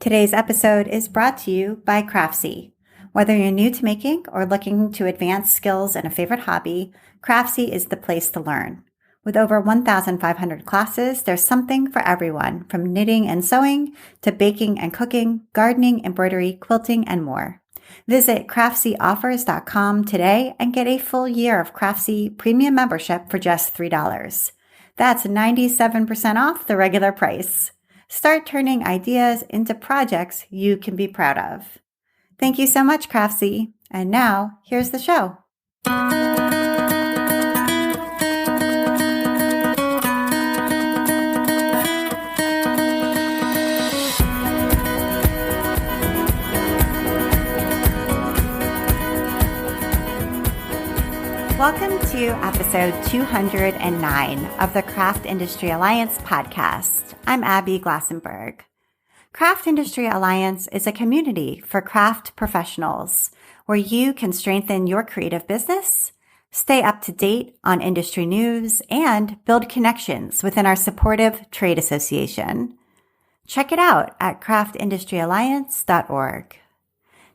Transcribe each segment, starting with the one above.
Today's episode is brought to you by Craftsy. Whether you're new to making or looking to advance skills in a favorite hobby, Craftsy is the place to learn. With over 1,500 classes, there's something for everyone, from knitting and sewing to baking and cooking, gardening, embroidery, quilting, and more. Visit CraftsyOffers.com today and get a full year of Craftsy premium membership for just $3. That's 97% off the regular price. Start turning ideas into projects you can be proud of. Thank you so much, Craftsy. And now, here's the show. Welcome to episode 209 of the Craft Industry Alliance podcast. I'm Abby Glassenberg. Craft Industry Alliance is a community for craft professionals where you can strengthen your creative business, stay up to date on industry news, and build connections within our supportive trade association. Check it out at craftindustyalliance.org.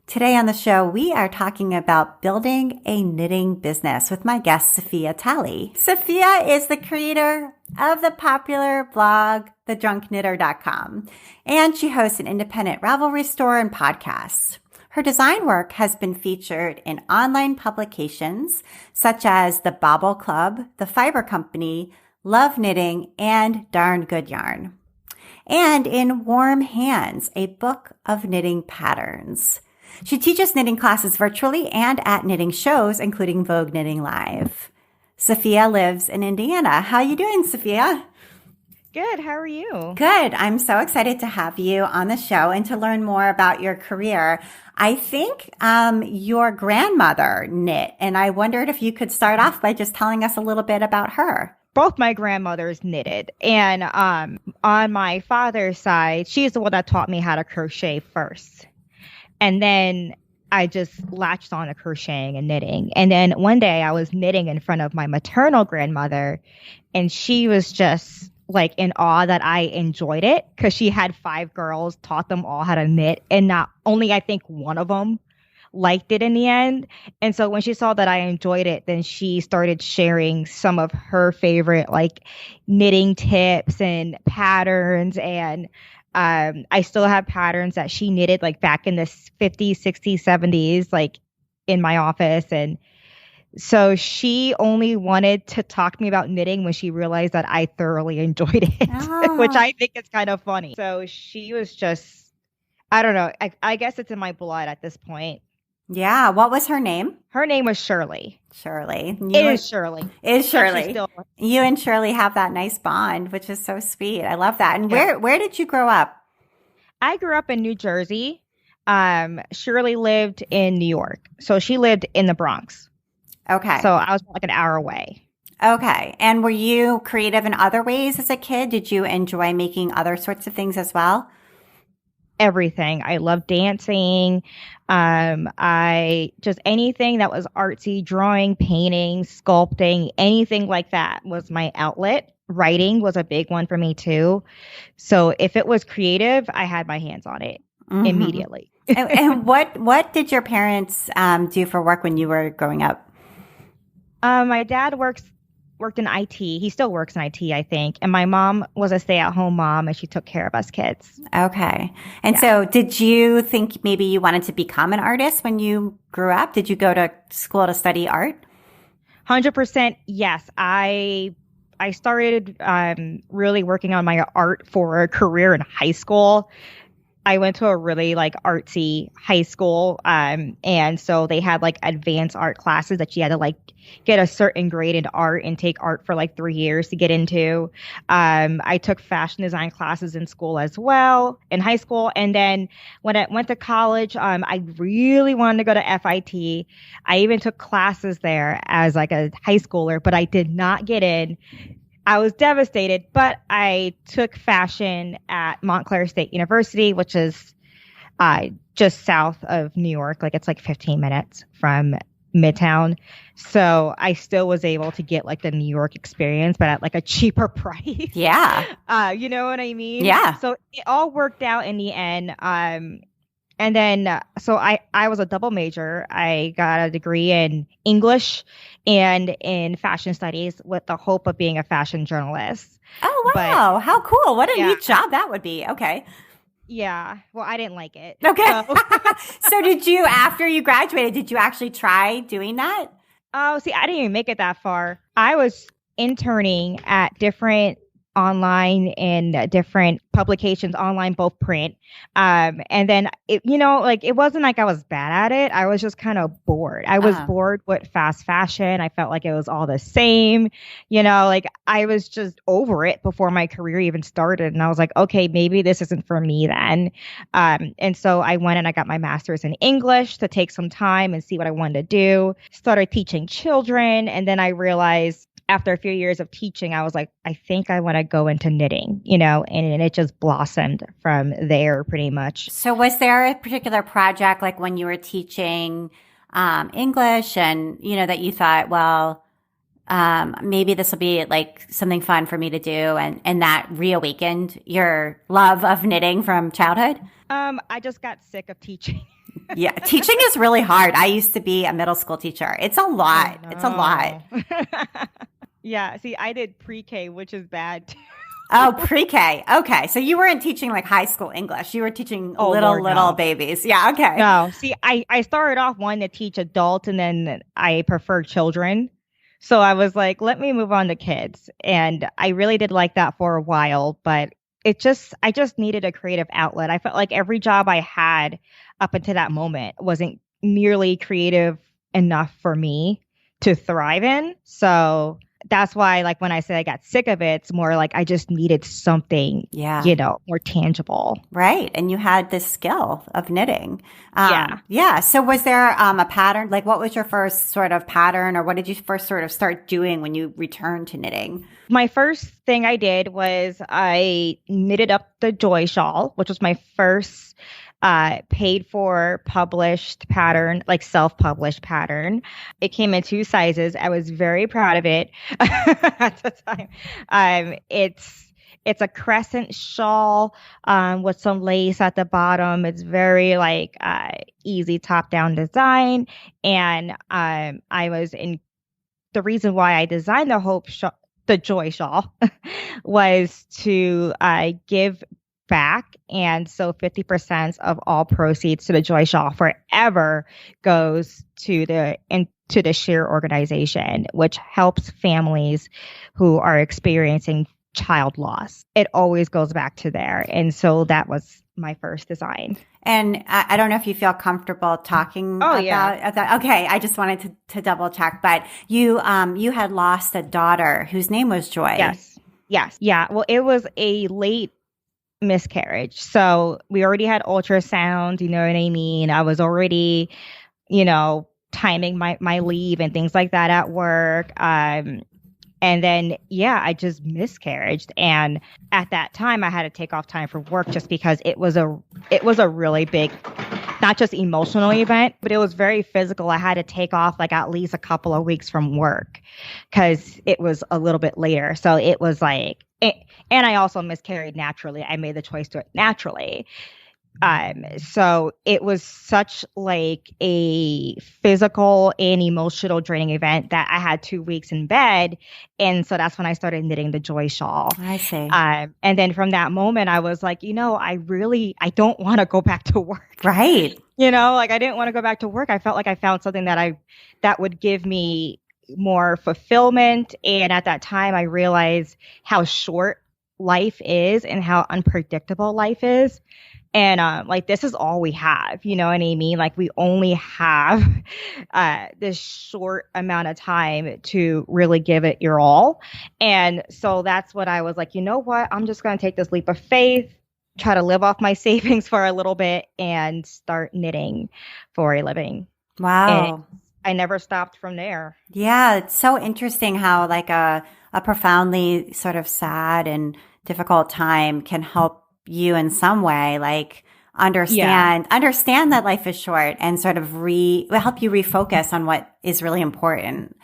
Today on the show, we are talking about building a knitting business with my guest, Safiyyah Talley. Safiyyah is the creator of the popular blog, thedrunkknitter.com, and she hosts an independent Ravelry store and podcasts. Her design work has been featured in online publications such as The Bobble Club, The Fiber Company, Love Knitting, and Darn Good Yarn. And in Warm Hands, a book of knitting patterns. She teaches knitting classes virtually and at knitting shows, including Vogue Knitting Live. Safiyyah lives in Indiana. How are you doing, Safiyyah? Good. How are you? Good. I'm so excited to have you on the show and to learn more about your career. I think your grandmother knit, and I wondered if you could start off by just telling us a little bit about her. Both my grandmothers knitted. And on my father's side, she's the one that taught me how to crochet first. And then I just latched on to crocheting and knitting. And then one day I was knitting in front of my maternal grandmother, and she was just like in awe that I enjoyed it because she had 5 girls, taught them all how to knit, and not only I think one of them liked it in the end. And so when she saw that I enjoyed it, then she started sharing some of her favorite like knitting tips and patterns. And I still have patterns that she knitted like back in the 50s, 60s, 70s, like in my office. And so she only wanted to talk to me about knitting when she realized that I thoroughly enjoyed it, which I think is kind of funny. So she was just, I don't know, I guess it's in my blood at this point. Yeah. What was her name? Her name was Shirley. Shirley. It is Shirley. You and Shirley have that nice bond, which is so sweet. I love that. And where did you grow up? I grew up in New Jersey. Shirley lived in New York. So she lived in the Bronx. Okay. So I was like an hour away. Okay. And were you creative in other ways as a kid? Did you enjoy making other sorts of things as well? Everything. I love dancing. I just anything that was artsy, drawing, painting, sculpting, anything like that was my outlet. Writing was a big one for me too. So if it was creative, I had my hands on it immediately. and what did your parents do for work when you were growing up? My dad worked in IT. He still works in IT, I think. And my mom was a stay-at-home mom, and she took care of us kids. Okay. And so did you think maybe you wanted to become an artist when you grew up? Did you go to school to study art? 100% yes. I started really working on my art for a career in high school. I went to a really like artsy high school. And so they had like advanced art classes that you had to like get a certain grade in art and take art for like 3 years to get into. I took fashion design classes in school as well, in high school. And then when I went to college, I really wanted to go to FIT. I even took classes there as like a high schooler, but I did not get in. I was devastated, but I took fashion at Montclair State University, which is just south of New York. Like it's like 15 minutes from Midtown. So I still was able to get like the New York experience, but at like a cheaper price. Yeah. You know what I mean? Yeah. So it all worked out in the end. And then, so I was a double major. I got a degree in English and in fashion studies with the hope of being a fashion journalist. Oh, wow. But How cool. What a yeah, neat job that would be. Okay. yeah. Well, I didn't like it. Okay. So, So did you, after you graduated, did you actually try doing that? oh, see, I didn't even make it that far. I was interning at different online and different publications, online, both print. And then like it wasn't like I was bad at it. I was just kind of bored. I was Uh, bored with fast fashion. I felt like it was all the same. Like I was just over it before my career even started. And I was like, okay, maybe this isn't for me then. And so I went and I got my master's in English to take some time and see what I wanted to do. Started teaching children. And then I realized after a few years of teaching, I was like, I think I want to go into knitting, and it just blossomed from there pretty much. so was there a particular project like when you were teaching English and, that you thought, well, maybe this will be like something fun for me to do and that reawakened your love of knitting from childhood? I just got sick of teaching. Yeah, teaching is really hard. I used to be a middle school teacher. It's a lot. Oh, It's a lot. no. Yeah, see, I did pre-K, which is bad too. Oh, pre-K. Okay. So you weren't teaching like high school English. You were teaching Oh, little, Lord, little no. babies. Yeah. Okay. No, see, I started off wanting to teach adults and then I prefer children. So I was like, let me move on to kids. And I really did like that for a while, but I just needed a creative outlet. I felt like every job I had up until that moment wasn't nearly creative enough for me to thrive in. So that's why, like, when I say I got sick of it, it's more like I just needed something, Yeah. more tangible. Right. And you had this skill of knitting. Yeah. Yeah. So was there a pattern? Like what was your first sort of pattern or what did you first sort of start doing when you returned to knitting? My first thing I did was I knitted up the Joy Shawl, which was my first paid for published pattern, like self-published pattern. It came in 2 sizes. I was very proud of it at the time. It's a crescent shawl with some lace at the bottom. It's very like easy top-down design. And I was in the reason why I designed the Joy Shawl was to give back. And so 50% of all proceeds to the Joy Shawl forever goes to the Share organization, which helps families who are experiencing child loss. It always goes back to there. And so that was my first design. And I don't know if you feel comfortable talking about that. Okay. I just wanted to double check, but you had lost a daughter whose name was Joy. Yes. Yeah. Well, it was a late miscarriage. So we already had ultrasound, you know what I mean? I was already, timing my leave and things like that at work. And then, I just miscarried. And at that time, I had to take off time for work just because it was a really big, not just emotional event, but it was very physical. I had to take off like at least a couple of weeks from work because it was a little bit later. So it was like, and I also miscarried naturally. I made the choice to do it naturally. So it was such like a physical and emotional draining event that I had 2 weeks in bed. And so that's when I started knitting the Joy Shawl. I see. And then from that moment, I was like, I don't want to go back to work. Right. Like I didn't want to go back to work. I felt like I found something that would give me more fulfillment. And at that time, I realized how short life is and how unpredictable life is. And like this is all we have, you know what I mean? Like we only have this short amount of time to really give it your all. And so that's what I was like, you know what? I'm just going to take this leap of faith, try to live off my savings for a little bit and start knitting for a living. Wow. And I never stopped from there. Yeah. It's so interesting how like a profoundly sort of sad and difficult time can help you in some way, like understand that life is short and sort of help you refocus on what is really important.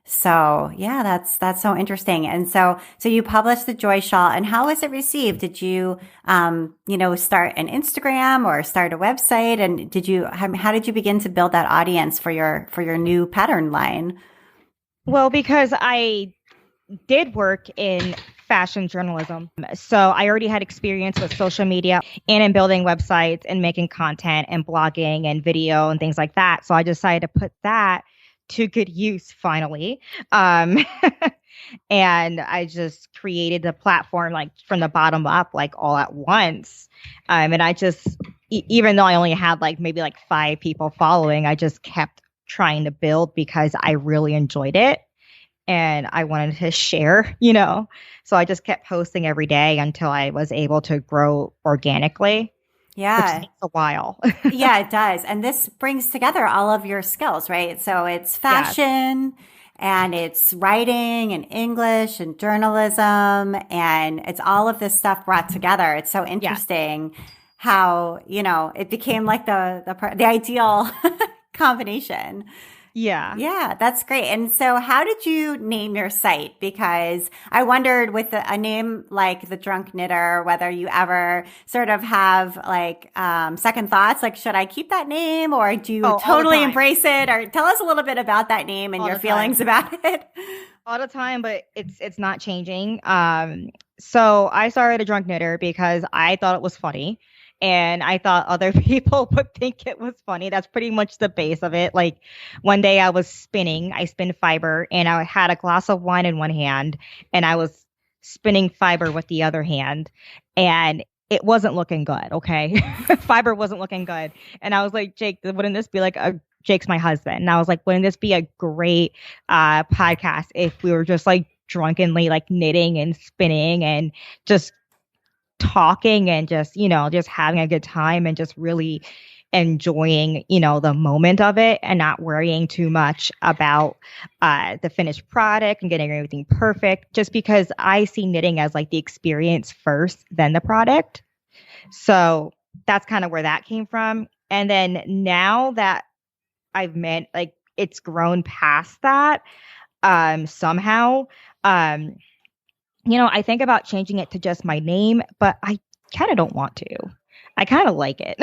So yeah, that's so interesting. And so you published the Joy Shawl, and how was it received? Did you, start an Instagram or start a website? And how did you begin to build that audience for your new pattern line? Well, because I did work in fashion journalism. So I already had experience with social media and in building websites and making content and blogging and video and things like that. So I decided to put that to good use finally. And I just created the platform like from the bottom up, like all at once. And I just, even though I only had like maybe like 5 people following, I just kept trying to build because I really enjoyed it. And I wanted to share, So I just kept posting every day until I was able to grow organically. Yeah. Which takes a while. Yeah, it does. And this brings together all of your skills, right? So it's fashion and it's writing and English and journalism, and it's all of this stuff brought together. It's so interesting how, it became like the ideal combination. Yeah. Yeah, that's great. And so how did you name your site? Because I wondered with a name like The Drunk Knitter, whether you ever sort of have like second thoughts, like should I keep that name or do you totally embrace it? Or tell us a little bit about that name and your feelings about it. All the time, but it's not changing. So I started A Drunk Knitter because I thought it was funny. And I thought other people would think it was funny. That's pretty much the base of it. Like one day I spin fiber, and I had a glass of wine in one hand and I was spinning fiber with the other hand, and it wasn't looking good. Okay. Fiber wasn't looking good. And I was like, Jake, wouldn't this be like Jake's my husband. And I was like, wouldn't this be a great podcast if we were just like drunkenly like knitting and spinning and just talking and just having a good time and just really enjoying the moment of it and not worrying too much about the finished product and getting everything perfect, just because I see knitting as like the experience first, then the product. So that's kind of where that came from. And then now that I've met, like, it's grown past that somehow. I think about changing it to just my name, but I kind of don't want to. I kind of like it.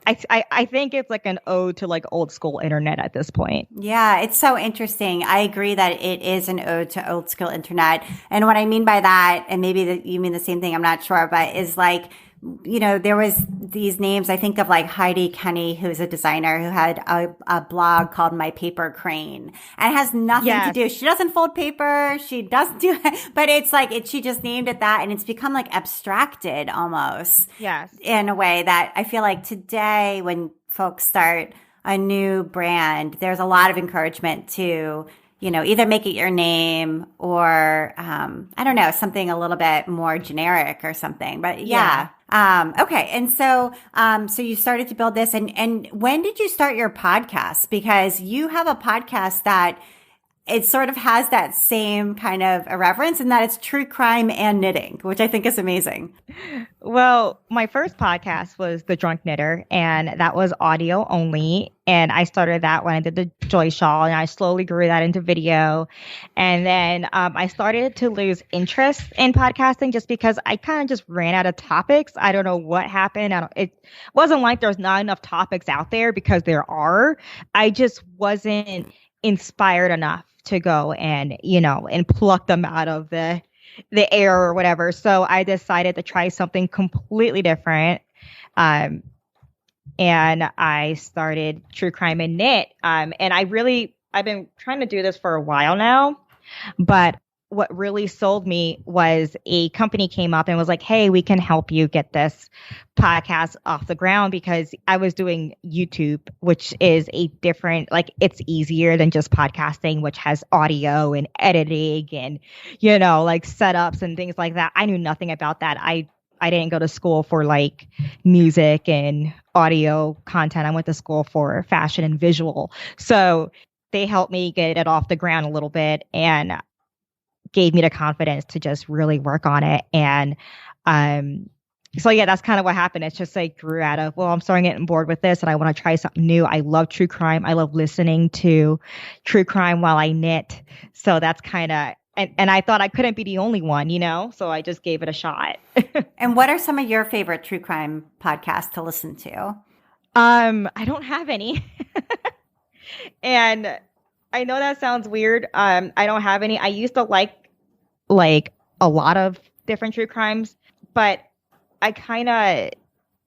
I think it's like an ode to like old school internet at this point. Yeah, it's so interesting. I agree that it is an ode to old school internet. And what I mean by that, and maybe you mean the same thing, I'm not sure, but is like, there was these names. I think of like Heidi Kenny, who's a designer who had a blog called My Paper Crane, and it has nothing to do. She doesn't fold paper. She doesn't do it, but it's like she just named it that, and it's become like abstracted almost. Yes. In a way that I feel like today when folks start a new brand, there's a lot of encouragement to, either make it your name or, I don't know, something a little bit more generic or something, but yeah. Okay. And so you started to build this, and when did you start your podcast? Because you have a podcast that it sort of has that same kind of irreverence, in that it's true crime and knitting, which I think is amazing. Well, my first podcast was The Drunk Knitter, and that was audio only. And I started that when I did the Joy Shawl, and I slowly grew that into video. And then I started to lose interest in podcasting just because I kind of just ran out of topics. I don't know what happened. It wasn't like there's not enough topics out there, because there are. I just wasn't inspired enough to go and pluck them out of the air or whatever. So I decided to try something completely different. And I started True Crime and Knit. And I've been trying to do this for a while now, but what really sold me was a company came up and was like, hey, we can help you get this podcast off the ground, because I was doing YouTube, which is a different, like, it's easier than just podcasting, which has audio and editing and, like setups and things like that. I knew nothing about that. I didn't go to school for like music and audio content. I went to school for fashion and visual. So they helped me get it off the ground a little bit and gave me the confidence to just really work on it. And So yeah, that's kind of what happened. It's just like grew out of, well, I'm starting getting bored with this and I want to try something new. I love true crime. I love listening to true crime while I knit. So that's kind of, and I thought I couldn't be the only one, so I just gave it a shot. And what are some of your favorite true crime podcasts to listen to? I don't have any. And I know that sounds weird. I don't have any. I used to like a lot of different true crimes, but I kind of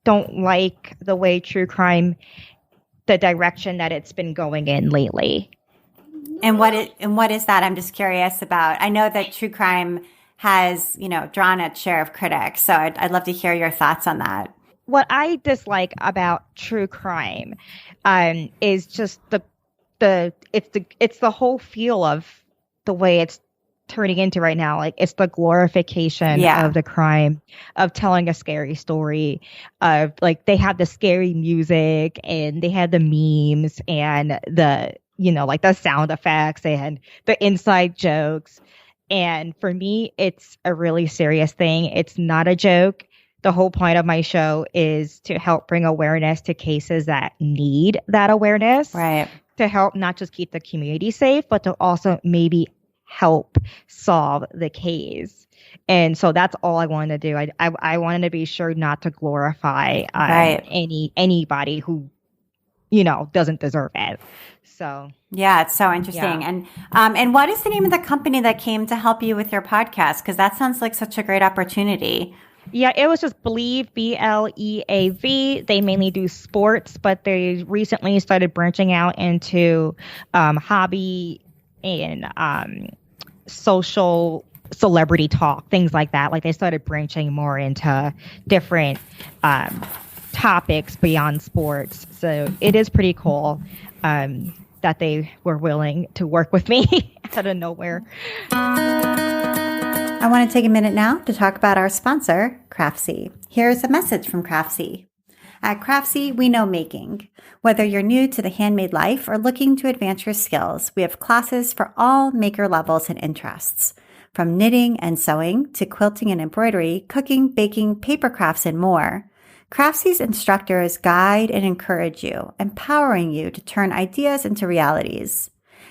don't like the way true crime, the direction that it's been going in lately. And what is that? I'm just curious about. I know that true crime has, drawn its share of critics. So I'd love to hear your thoughts on that. What I dislike about true crime is just it's the whole feel of the way it's turning into right now. Like it's the glorification of the crime, of telling a scary story, of like they have the scary music and they have the memes and the like the sound effects and the inside jokes. And for me, it's a really serious thing. It's not a joke. The whole point of my show is to help bring awareness to cases that need that awareness. Right. To help not just keep the community safe, but to also maybe help solve the case. And so that's all I wanted to do. I wanted to be sure not to glorify anybody who, doesn't deserve it. So yeah, it's so interesting. Yeah. And what is the name of the company that came to help you with your podcast? Because that sounds like such a great opportunity. Yeah, it was just Believe, BLEAV. They mainly do sports, but they recently started branching out into hobby and social celebrity talk, things like that. Like they started branching more into different topics beyond sports. So it is pretty cool that they were willing to work with me out of nowhere. I want to take a minute now to talk about our sponsor, Craftsy. Here's a message from Craftsy. At Craftsy, we know making. Whether you're new to the handmade life or looking to advance your skills, we have classes for all maker levels and interests. From knitting and sewing to quilting and embroidery, cooking, baking, paper crafts, and more. Craftsy's instructors guide and encourage you, empowering you to turn ideas into realities.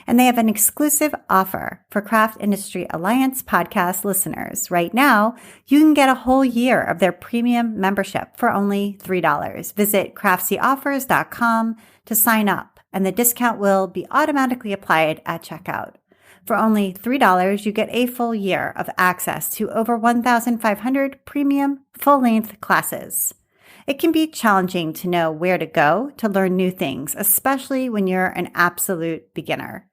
And they have an exclusive offer for Craft Industry Alliance podcast listeners. Right now, you can get a whole year of their premium membership for only $3. Visit craftseyoffers.com to sign up, and the discount will be automatically applied at checkout. For only $3, you get a full year of access to over 1,500 premium full-length classes. It can be challenging to know where to go to learn new things, especially when you're an absolute beginner.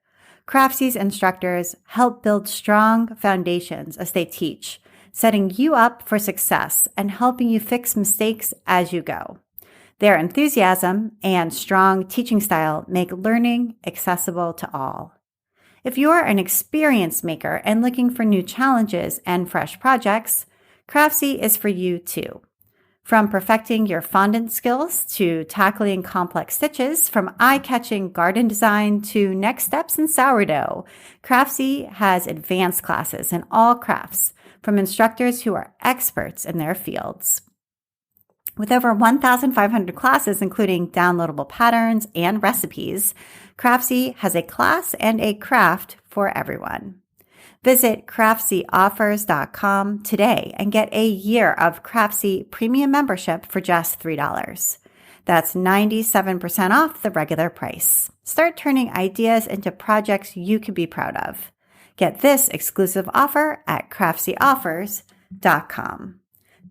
Craftsy's instructors help build strong foundations as they teach, setting you up for success and helping you fix mistakes as you go. Their enthusiasm and strong teaching style make learning accessible to all. If you're an experienced maker and looking for new challenges and fresh projects, Craftsy is for you too. From perfecting your fondant skills to tackling complex stitches, from eye-catching garden design to next steps in sourdough, Craftsy has advanced classes in all crafts from instructors who are experts in their fields. With over 1,500 classes, including downloadable patterns and recipes, Craftsy has a class and a craft for everyone. Visit craftseyoffers.com today and get a year of Craftsy premium membership for just $3. That's 97% off the regular price. Start turning ideas into projects you can be proud of. Get this exclusive offer at craftseyoffers.com.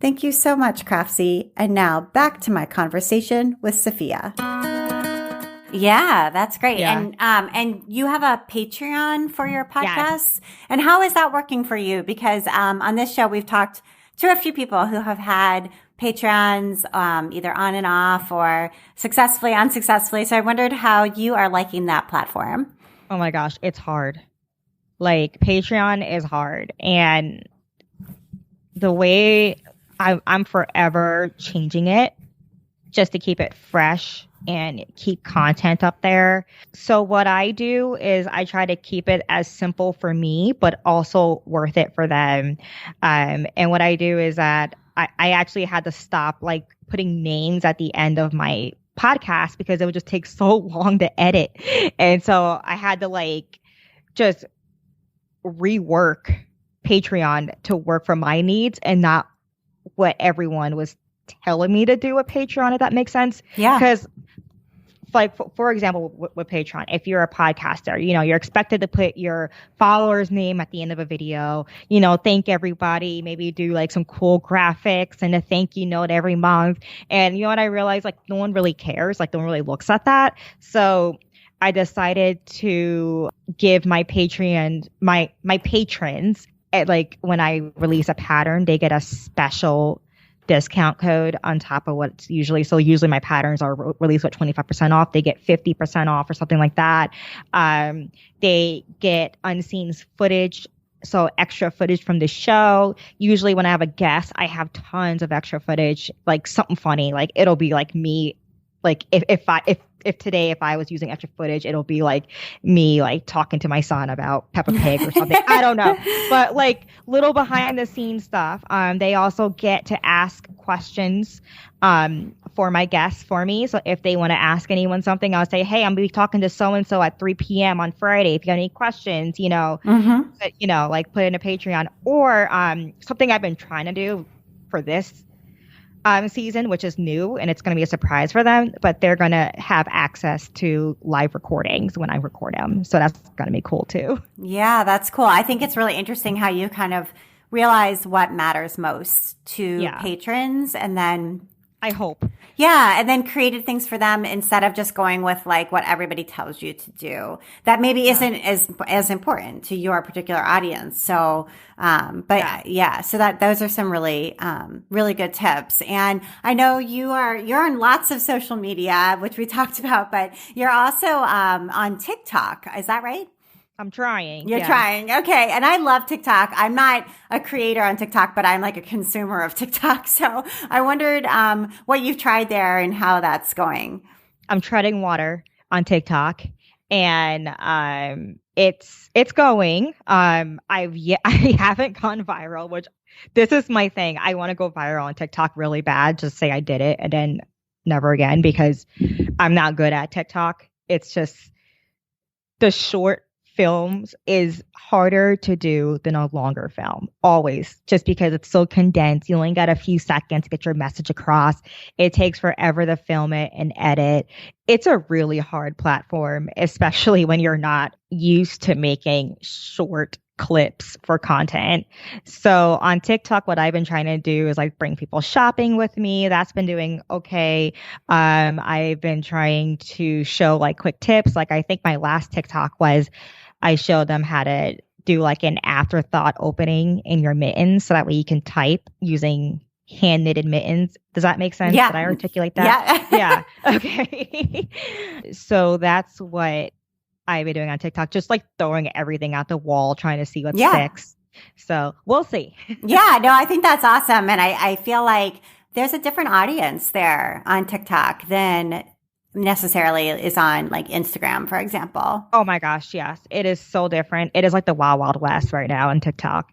Thank you so much, Craftsy. And now back to my conversation with Safiyyah. Yeah, that's great. Yeah. And you have a Patreon for your podcast? Yes. And how is that working for you? Because on this show, we've talked to a few people who have had Patreons either on and off or successfully, unsuccessfully. So I wondered how you are liking that platform. Oh my gosh, it's hard. Like Patreon is hard. And the way I'm forever changing it just to keep it fresh and keep content up there. So what I do is I try to keep it as simple for me, but also worth it for them. And what I do is that I actually had to stop like putting names at the end of my podcast because it would just take so long to edit. And so I had to like just rework Patreon to work for my needs and not what everyone was telling me to do with Patreon, if that makes sense. Yeah. Because like, for example, with Patreon, if you're a podcaster, you're expected to put your follower's name at the end of a video, thank everybody, maybe do like some cool graphics and a thank you note every month. And you know what I realized? Like, no one really cares. Like, no one really looks at that. So I decided to give my Patreon, my patrons, like when I release a pattern, they get a special discount code on top of what's usually. So usually my patterns are released with 25% off. They get 50% off or something like that. They get unseen footage. So extra footage from the show. Usually when I have a guest, I have tons of extra footage, like something funny. Like it'll be like me, like if today, if I was using extra footage, it'll be like me like talking to my son about Peppa Pig or something. I don't know. But like little behind the scenes stuff. They also get to ask questions for my guests for me. So if they want to ask anyone something, I'll say, hey, I'm going to be talking to so-and-so at 3 p.m. on Friday. If you have any questions, like put in a Patreon. Or something I've been trying to do for this season, which is new and it's going to be a surprise for them, but they're going to have access to live recordings when I record them. So that's going to be cool too. Yeah, that's cool. I think it's really interesting how you kind of realize what matters most to patrons and then I hope. Yeah. And then created things for them instead of just going with like what everybody tells you to do. That maybe isn't as important to your particular audience. So, so that those are some really, really good tips. And I know you're on lots of social media, which we talked about, but you're also, on TikTok. Is that right? I'm trying. You're trying. Okay. And I love TikTok. I'm not a creator on TikTok, but I'm like a consumer of TikTok. So I wondered what you've tried there and how that's going. I'm treading water on TikTok and it's going. I haven't gone viral, which this is my thing. I want to go viral on TikTok really bad. Just say I did it and then never again because I'm not good at TikTok. It's just the short films is harder to do than a longer film, always, just because it's so condensed. You only got a few seconds to get your message across. It takes forever to film it and edit. It's a really hard platform, especially when you're not used to making short clips for content. So on TikTok, what I've been trying to do is like bring people shopping with me. That's been doing okay. I've been trying to show like quick tips. Like I think my last TikTok was I showed them how to do like an afterthought opening in your mittens so that way you can type using hand knitted mittens. Does that make sense? Yeah. Did I articulate that? Yeah. Okay. So that's what I've been doing on TikTok, just like throwing everything out the wall, trying to see what sticks. So we'll see. Yeah, no, I think that's awesome. And I feel like there's a different audience there on TikTok than necessarily is on like Instagram, for example. Oh my gosh, yes. It is so different. It is like the Wild Wild West right now on TikTok.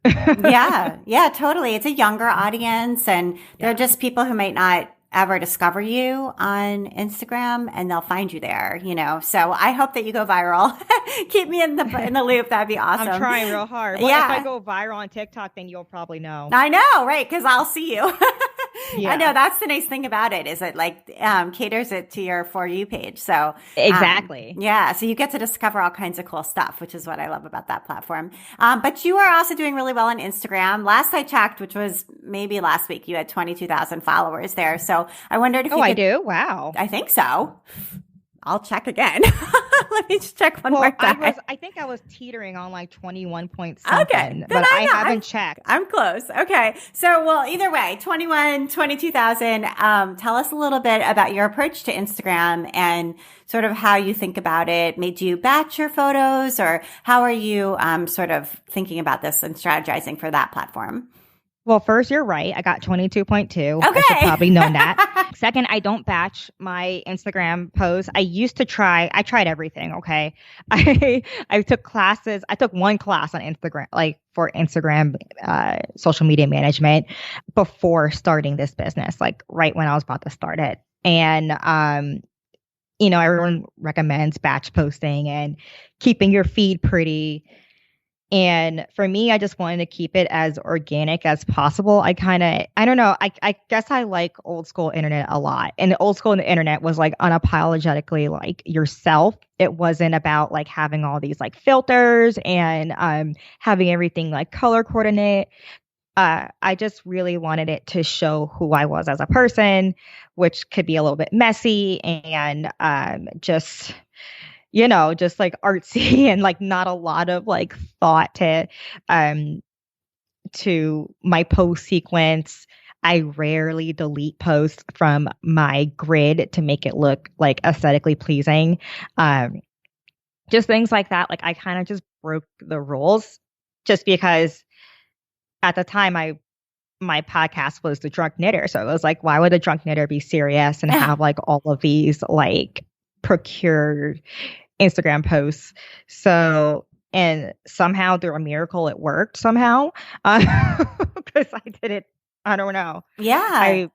Yeah, totally. It's a younger audience and they're just people who might not ever discover you on Instagram and they'll find you there, So I hope that you go viral. Keep me in the loop. That'd be awesome. I'm trying real hard. Well, if I go viral on TikTok, then you'll probably know. I know, right? Because I'll see you. Yeah. I know that's the nice thing about it is it like caters it to your For You page. So exactly. So you get to discover all kinds of cool stuff, which is what I love about that platform. But you are also doing really well on Instagram. Last I checked, which was maybe last week, you had 22,000 followers there. So I wondered if I do? Wow. I think so. I'll check again. Let me just check one more time. I think I was teetering on like 21 point something, okay, but I haven't checked. I'm close. Okay. So, well, either way, 22,000. Tell us a little bit about your approach to Instagram and sort of how you think about it. Do you batch your photos or how are you sort of thinking about this and strategizing for that platform? Well, first, you're right. I got 22.2. Okay. I should probably know that. Second, I don't batch my Instagram posts. I tried everything. Okay. I took classes. I took one class on Instagram, like for Instagram, social media management before starting this business, like right when I was about to start it. And, everyone recommends batch posting and keeping your feed pretty. And for me, I just wanted to keep it as organic as possible. I don't know. I guess I like old school internet a lot. And the old school internet was like unapologetically like yourself. It wasn't about like having all these like filters and having everything like color coordinate. I just really wanted it to show who I was as a person, which could be a little bit messy and just like artsy and like not a lot of like thought to my post sequence. I rarely delete posts from my grid to make it look like aesthetically pleasing. Just things like that. Like I kind of just broke the rules just because at the time my podcast was The Drunk Knitter. So it was like, why would a drunk knitter be serious and have like all of these like procured Instagram posts? So, and somehow through a miracle, it worked somehow. Because I did it. I don't know. Yeah.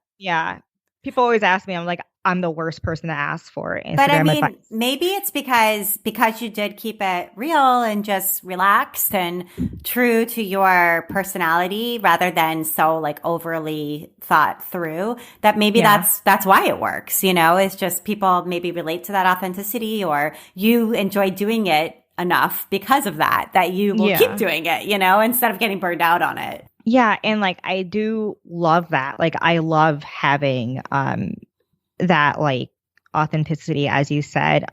People always ask me, I'm like, I'm the worst person to ask for Instagram But I mean, advice. maybe it's because you did keep it real and just relaxed and true to your personality rather than so like overly thought through that maybe that's why it works, it's just people maybe relate to that authenticity or you enjoy doing it enough because of that you will keep doing it, instead of getting burned out on it. Yeah. And like, I do love that. Like, I love having, that like authenticity, as you said.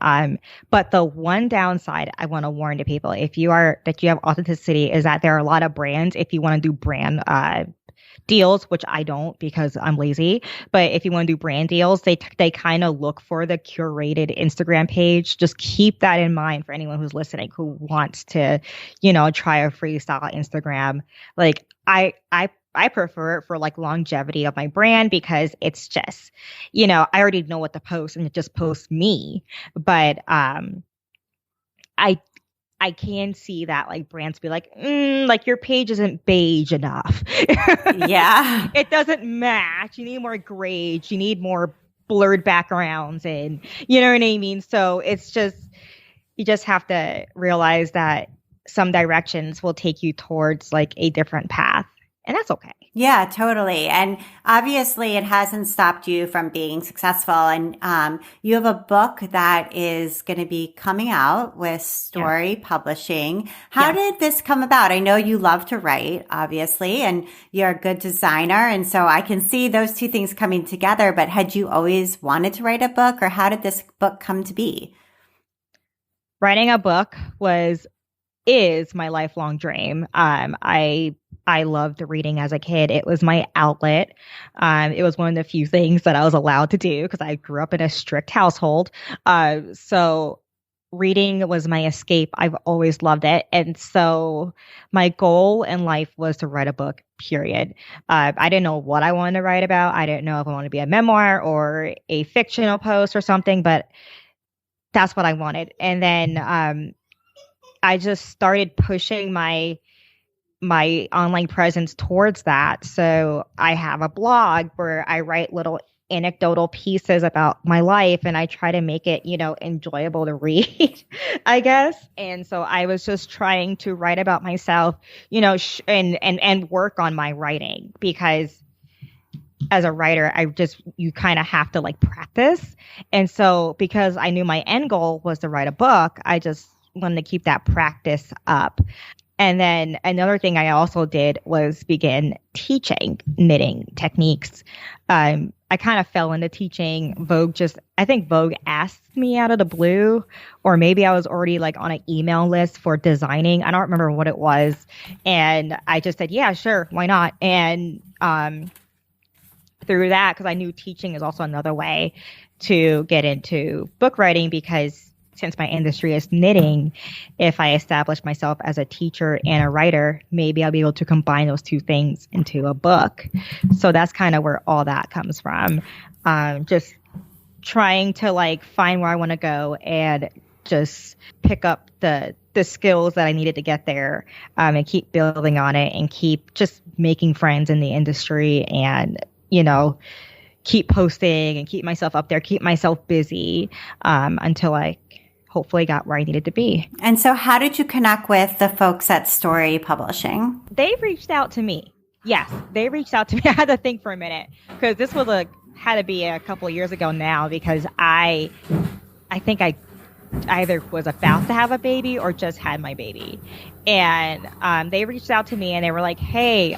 But the one downside I want to warn to people, if you have authenticity, is that there are a lot of brands. If you want to do brand deals, which I don't because I'm lazy, but if you want to do brand deals, they kind of look for the curated Instagram page. Just keep that in mind for anyone who's listening who wants to, try a freestyle Instagram. Like I prefer it for like longevity of my brand because it's just, I already know what to post and it just posts me. But I can see that like brands be like, like your page isn't beige enough. Yeah. It doesn't match. You need more grades. You need more blurred backgrounds and you know what I mean? So it's just, you just have to realize that some directions will take you towards like a different path. And that's okay. Yeah, totally. And obviously it hasn't stopped you from being successful. And you have a book that is going to be coming out with Story Publishing. How did this come about? I know you love to write, obviously, and you're a good designer. And so I can see those two things coming together. But had you always wanted to write a book, or how did this book come to be? Writing a book is my lifelong dream. I loved reading as a kid. It was my outlet. It was one of the few things that I was allowed to do because I grew up in a strict household. So reading was my escape. I've always loved it. And so my goal in life was to write a book, period. I didn't know what I wanted to write about. I didn't know if I wanted to be a memoir or a fictional post or something, but that's what I wanted. And then I just started pushing my online presence towards that. So I have a blog where I write little anecdotal pieces about my life and I try to make it, enjoyable to read, I guess. And so I was just trying to write about myself, and work on my writing because as a writer, you kind of have to like practice. And so because I knew my end goal was to write a book, I just wanted to keep that practice up. And then another thing I also did was begin teaching knitting techniques. I kind of fell into teaching. I think Vogue asked me out of the blue, or maybe I was already like on an email list for designing. I don't remember what it was. And I just said, yeah, sure, why not? And through that, because I knew teaching is also another way to get into book writing because since my industry is knitting, if I establish myself as a teacher and a writer, maybe I'll be able to combine those two things into a book. So that's kind of where all that comes from. Just trying to like find where I want to go and just pick up the skills that I needed to get there, and keep building on it and keep just making friends in the industry and, keep posting and keep myself up there, keep myself busy, until I hopefully got where I needed to be. And so how did you connect with the folks at Story Publishing? They reached out to me. Yes, they reached out to me. I had to think for a minute because this was had to be a couple of years ago now, because I think I either was about to have a baby or just had my baby. And they reached out to me and they were like, hey,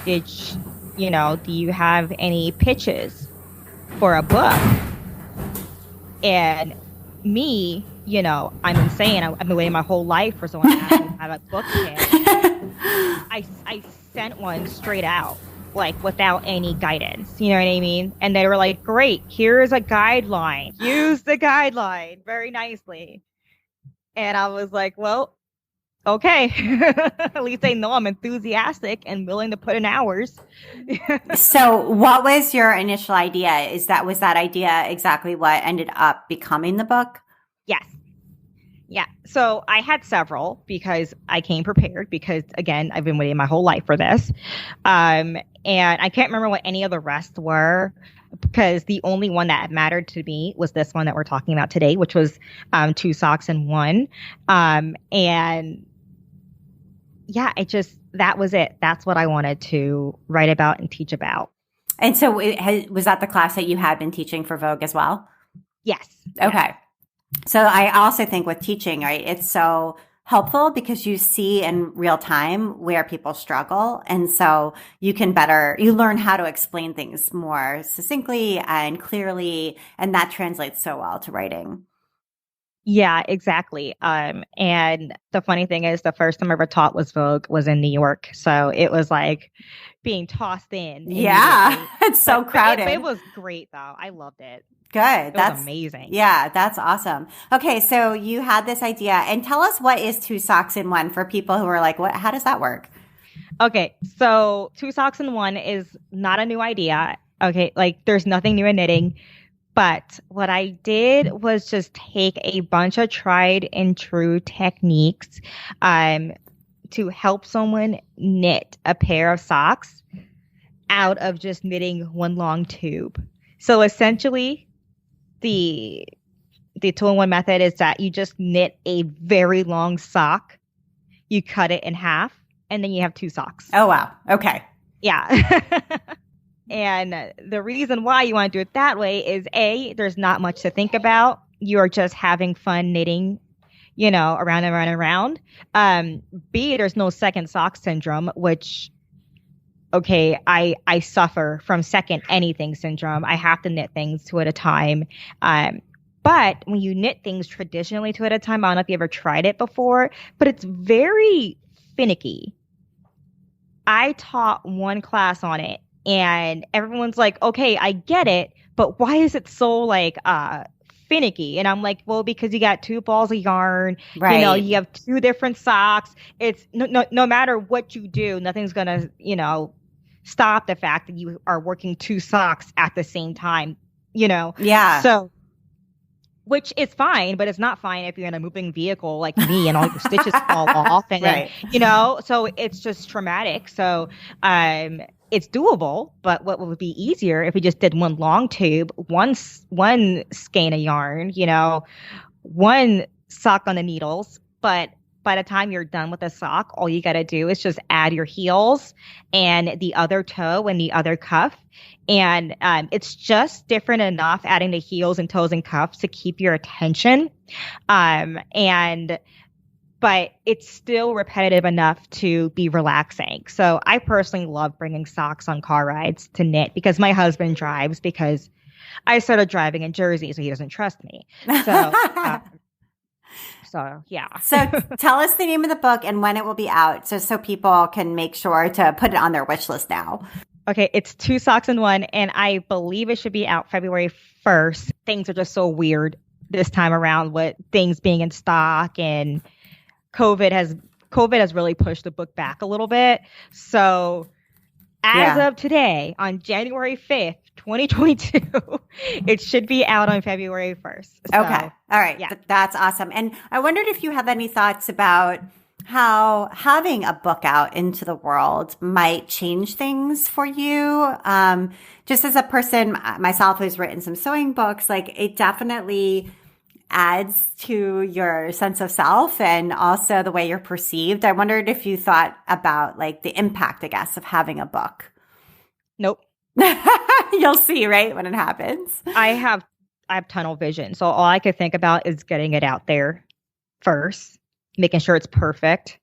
do you have any pitches for a book? And me, I'm insane. I've been waiting my whole life for someone to actually have a book pitch. I sent one straight out, like without any guidance. You know what I mean? And they were like, great, here's a guideline. Use the guideline very nicely. And I was like, well, okay. At least they know I'm enthusiastic and willing to put in hours. So what was your initial idea? Was that idea exactly what ended up becoming the book? Yes. Yeah. So I had several because I came prepared because, again, I've been waiting my whole life for this. And I can't remember what any of the rest were, because the only one that mattered to me was this one that we're talking about today, which was 2 Socks in One. And yeah, that was it. That's what I wanted to write about and teach about. And so was that the class that you had been teaching for Vogue as well? Yes. Okay. Yes. So I also think with teaching, right, it's so helpful because you see in real time where people struggle. And so you learn how to explain things more succinctly and clearly. And that translates so well to writing. Yeah, exactly. And the funny thing is the first time I ever taught Vogue was in New York. So it was like being tossed in. Yeah, it's so crowded. It was great though. I loved it. Good. That's amazing. Yeah, that's awesome. Okay, so you had this idea, and tell us what is 2 Socks in One for people who are like, "What? How does that work?" Okay, so 2 Socks in One is not a new idea. Okay, like there's nothing new in knitting, but what I did was just take a bunch of tried and true techniques, to help someone knit a pair of socks out of just knitting one long tube. So essentially, the 2-in-1 method is that you just knit a very long sock, you cut it in half, and then you have 2 socks. Oh, wow. Okay. Yeah. And the reason why you want to do it that way is A, there's not much to think about. You're just having fun knitting, around and around and around. B, there's no second sock syndrome, which, okay, I suffer from second anything syndrome. I have to knit things 2 at a time. But when you knit things traditionally 2 at a time, I don't know if you ever tried it before, but it's very finicky. I taught one class on it and everyone's like, okay, I get it, but why is it so like finicky? And I'm like, well, because you got 2 balls of yarn, right. You have 2 different socks. It's no matter what you do, nothing's gonna, stop the fact that you are working 2 socks at the same time, Yeah. So, which is fine, but it's not fine if you're in a moving vehicle like me and all your stitches fall off and right. then, so it's just traumatic. So, it's doable, but what would be easier if we just did one long tube, one skein of yarn, 1 sock on the needles, but by the time you're done with the sock, all you got to do is just add your heels and the other toe and the other cuff. And it's just different enough adding the heels and toes and cuffs to keep your attention. But it's still repetitive enough to be relaxing. So I personally love bringing socks on car rides to knit because my husband drives, because I started driving in Jersey, so he doesn't trust me. So yeah. So tell us the name of the book and when it will be out, so people can make sure to put it on their wish list now. Okay, it's 2 Socks in One, and I believe it should be out February 1st. Things are just so weird this time around with things being in stock, and COVID has really pushed the book back a little bit. So as of today, on January 5th, 2022, it should be out on February 1st. So, okay. All right. Yeah. That's awesome. And I wondered if you have any thoughts about how having a book out into the world might change things for you. Just as a person myself who's written some sewing books, like it definitely adds to your sense of self and also the way you're perceived. I wondered if you thought about like the impact, I guess, of having a book. Nope. You'll see, right, when it happens. I have tunnel vision. So all I could think about is getting it out there first, making sure it's perfect.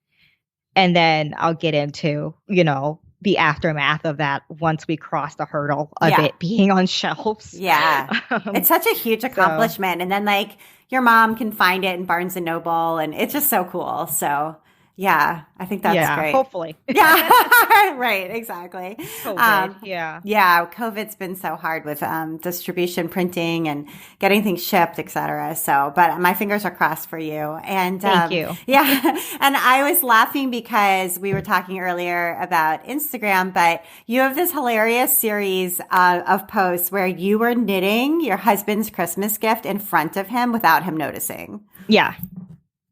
And then I'll get into, the aftermath of that once we cross the hurdle of it being on shelves. Yeah. It's such a huge accomplishment. And then like your mom can find it in Barnes and Noble and it's just so cool. So yeah, I think that's great. Hopefully. Yeah. Right. Exactly. COVID, Yeah. COVID's been so hard with distribution, printing, and getting things shipped, et cetera. So, but my fingers are crossed for you. And thank you. Yeah. And I was laughing because we were talking earlier about Instagram, but you have this hilarious series of posts where you were knitting your husband's Christmas gift in front of him without him noticing. Yeah.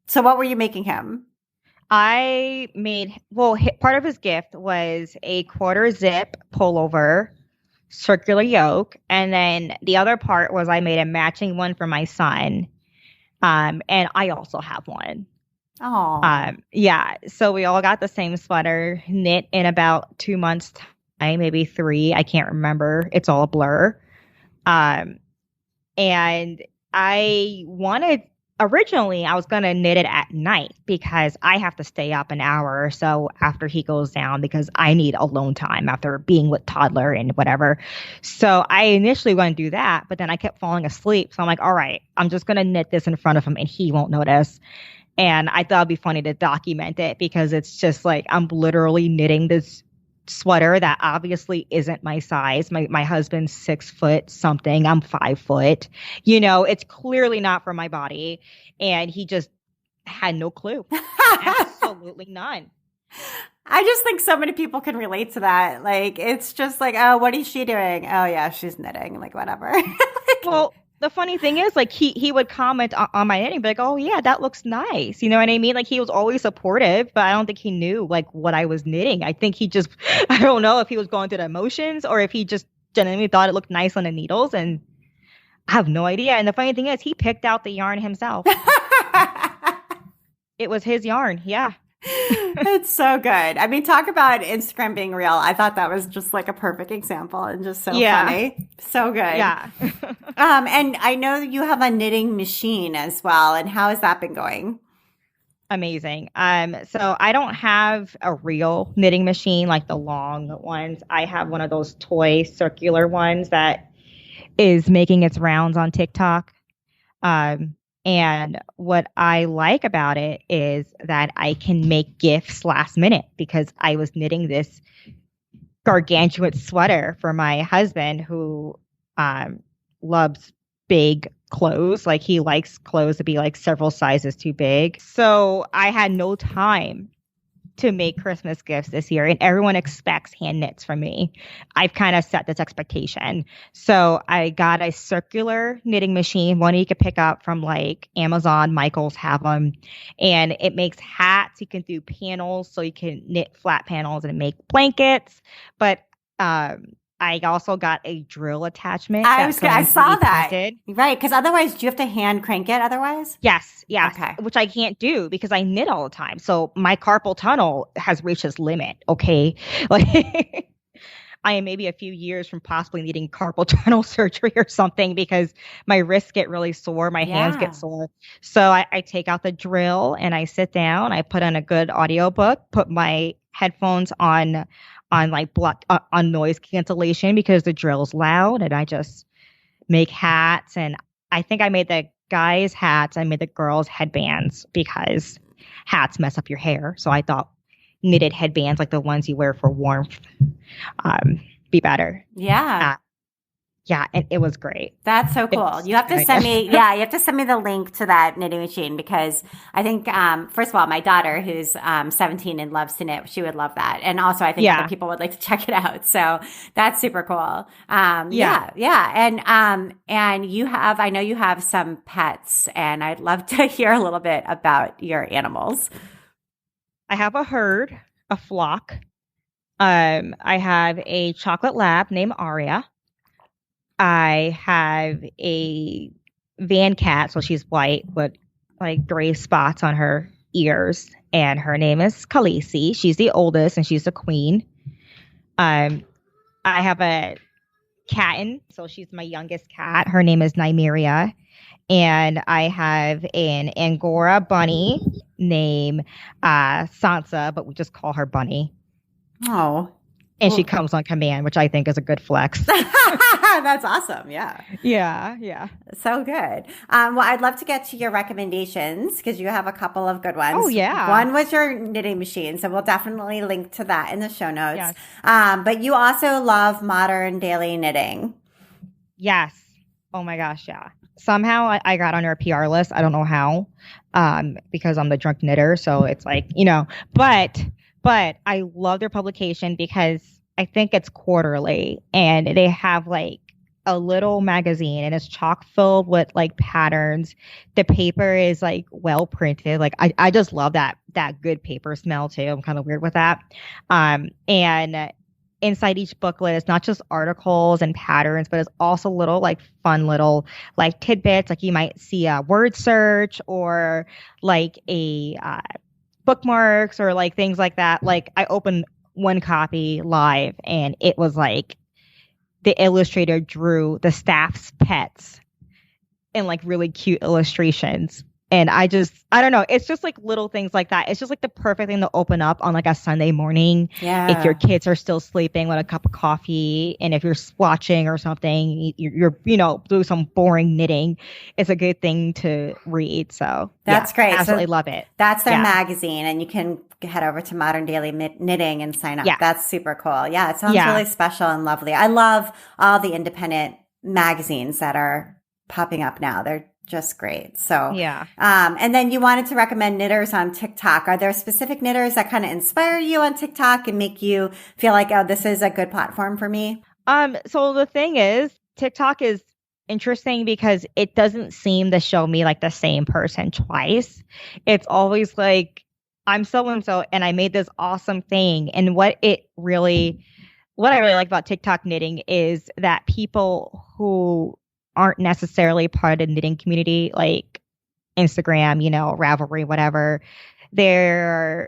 So what were you making him? I made, part of his gift was a quarter zip pullover, circular yoke. And then the other part was I made a matching one for my son. And I also have one. Oh. Yeah. So we all got the same sweater, knit in about 2 months time, maybe 3. I can't remember. It's all a blur. And originally, I was going to knit it at night because I have to stay up an hour or so after he goes down because I need alone time after being with toddler and whatever. So I initially want to do that, but then I kept falling asleep. So I'm like, all right, I'm just going to knit this in front of him and he won't notice. And I thought it'd be funny to document it because it's just like I'm literally knitting this sweater that obviously isn't my size. My husband's 6 foot something. I'm 5 foot. It's clearly not for my body. And he just had no clue. Absolutely none. I just think so many people can relate to that. Like, it's just like, oh, what is she doing? Oh, yeah, she's knitting. Like, whatever. Well, the funny thing is, like, he would comment on my knitting, be like, oh, yeah, that looks nice. You know what I mean? Like, he was always supportive, but I don't think he knew, like, what I was knitting. I think I don't know if he was going through the emotions or if he just genuinely thought it looked nice on the needles. And I have no idea. And the funny thing is, he picked out the yarn himself. It was his yarn. Yeah. It's so good. I mean, talk about Instagram being real. I thought that was just like a perfect example and just so funny. So good. Yeah. And I know you have a knitting machine as well. And how has that been going? Amazing. So I don't have a real knitting machine like the long ones. I have one of those toy circular ones that is making its rounds on TikTok. And what I like about it is that I can make gifts last minute because I was knitting this gargantuan sweater for my husband who loves big clothes. Like he likes clothes to be like several sizes too big. So I had no time to make Christmas gifts this year, and everyone expects hand knits from me. I've kind of set this expectation. So I got a circular knitting machine, one you could pick up from like Amazon, Michael's have them, and it makes hats. You can do panels, so you can knit flat panels and make blankets. But I also got a drill attachment. I saw that. Printed. Right, because otherwise, do you have to hand crank it otherwise? Yes. Okay. Which I can't do because I knit all the time. So my carpal tunnel has reached its limit, okay? Like I am maybe a few years from possibly needing carpal tunnel surgery or something because my wrists get really sore, my hands get sore. So I take out the drill and I sit down, I put on a good audiobook, put my headphones on like on noise cancellation because the drill's loud, and I just make hats. And I think I made the guys hats, I made the girls headbands because hats mess up your hair. So I thought knitted headbands like the ones you wear for warmth be better. Yeah. Yeah, and it was great. That's so cool. You have to send me, you have to send me the link to that knitting machine because I think, first of all, my daughter who's 17 and loves to knit, she would love that. And also I think other people would like to check it out. So that's super cool. And you have, I know you have some pets and I'd love to hear a little bit about your animals. I have a herd, a flock. I have a chocolate lab named Aria. I have a van cat, so she's white with like gray spots on her ears, and her name is Khaleesi. She's the oldest, and she's the queen. I have a Catton, so she's my youngest cat. Her name is Nymeria, and I have an Angora bunny named Sansa, but we just call her Bunny. Oh. And she comes on command, which I think is a good flex. That's awesome. Yeah. Yeah. So good. Well, I'd love to get to your recommendations because you have a couple of good ones. Oh, yeah. One was your knitting machine. So we'll definitely link to that in the show notes. Yes. But you also love modern daily knitting. Yes. Oh my gosh. Yeah. Somehow I got on her PR list. I don't know how, because I'm the drunk knitter. So it's like, but I love their publication because I think it's quarterly and they have like a little magazine and it's chock filled with like patterns. The paper is like well printed. Like I just love that good paper smell too. I'm kind of weird with that. And inside each booklet, it's not just articles and patterns, but it's also little like fun little like tidbits. Like you might see a word search or like a bookmarks or like things like that. Like I opened one copy live and it was like the illustrator drew the staff's pets in like really cute illustrations. And I don't know. It's just like little things like that. It's just like the perfect thing to open up on like a Sunday morning. Yeah. If your kids are still sleeping with a cup of coffee and if you're watching or something, you're do some boring knitting. It's a good thing to read. So that's great. Absolutely love it. That's their magazine and you can head over to Modern Daily Knitting and sign up. Yeah. That's super cool. Yeah. It sounds really special and lovely. I love all the independent magazines that are popping up now. They're just great. So, and then you wanted to recommend knitters on TikTok. Are there specific knitters that kind of inspire you on TikTok and make you feel like, oh, this is a good platform for me? So the thing is, TikTok is interesting because it doesn't seem to show me like the same person twice. It's always like, I'm so-and-so and I made this awesome thing. And what I really like about TikTok knitting is that people who aren't necessarily part of the knitting community, like Instagram, Ravelry, whatever. They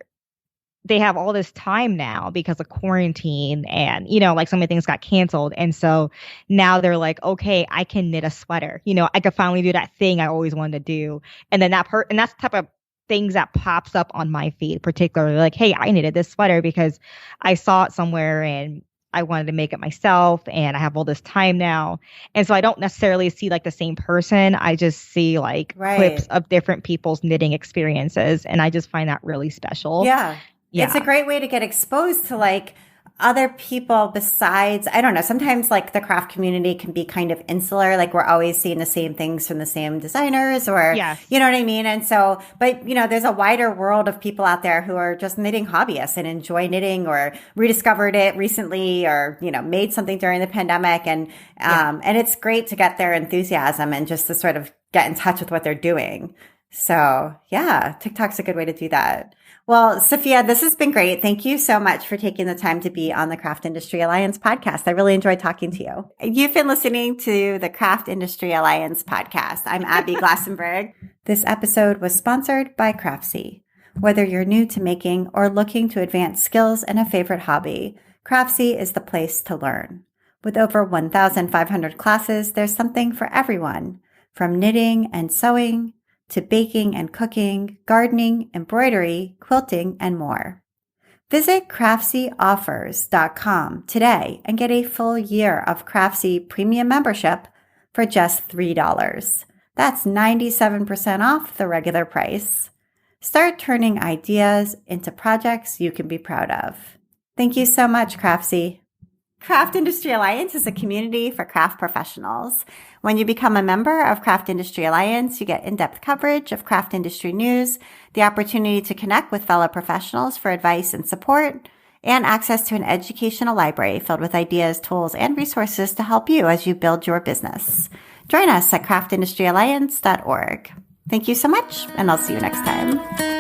have all this time now because of quarantine and, like so many things got canceled. And so now they're like, okay, I can knit a sweater. I could finally do that thing I always wanted to do. And then and that's the type of things that pops up on my feed, particularly like, hey, I knitted this sweater because I saw it somewhere and I wanted to make it myself and I have all this time now. And so I don't necessarily see like the same person. I just see like clips of different people's knitting experiences. And I just find that really special. Yeah. It's a great way to get exposed to like other people besides, I don't know, sometimes like the craft community can be kind of insular. Like we're always seeing the same things from the same designers or, you know what I mean? And so, but there's a wider world of people out there who are just knitting hobbyists and enjoy knitting or rediscovered it recently or, made something during the pandemic. And it's great to get their enthusiasm and just to sort of get in touch with what they're doing. So yeah, TikTok's a good way to do that. Well, Safiyyah, this has been great. Thank you so much for taking the time to be on the Craft Industry Alliance podcast. I really enjoyed talking to you. You've been listening to the Craft Industry Alliance podcast. I'm Abby Glassenberg. This episode was sponsored by Craftsy. Whether you're new to making or looking to advance skills in a favorite hobby, Craftsy is the place to learn. With over 1,500 classes, there's something for everyone, from knitting and sewing to baking and cooking, gardening, embroidery, quilting, and more. Visit CraftsyOffers.com today and get a full year of Craftsy premium membership for just $3. That's 97% off the regular price. Start turning ideas into projects you can be proud of. Thank you so much, Craftsy. Craft Industry Alliance is a community for craft professionals. When you become a member of Craft Industry Alliance, you get in-depth coverage of craft industry news, the opportunity to connect with fellow professionals for advice and support, and access to an educational library filled with ideas, tools, and resources to help you as you build your business. Join us at craftindustryalliance.org. Thank you so much, and I'll see you next time.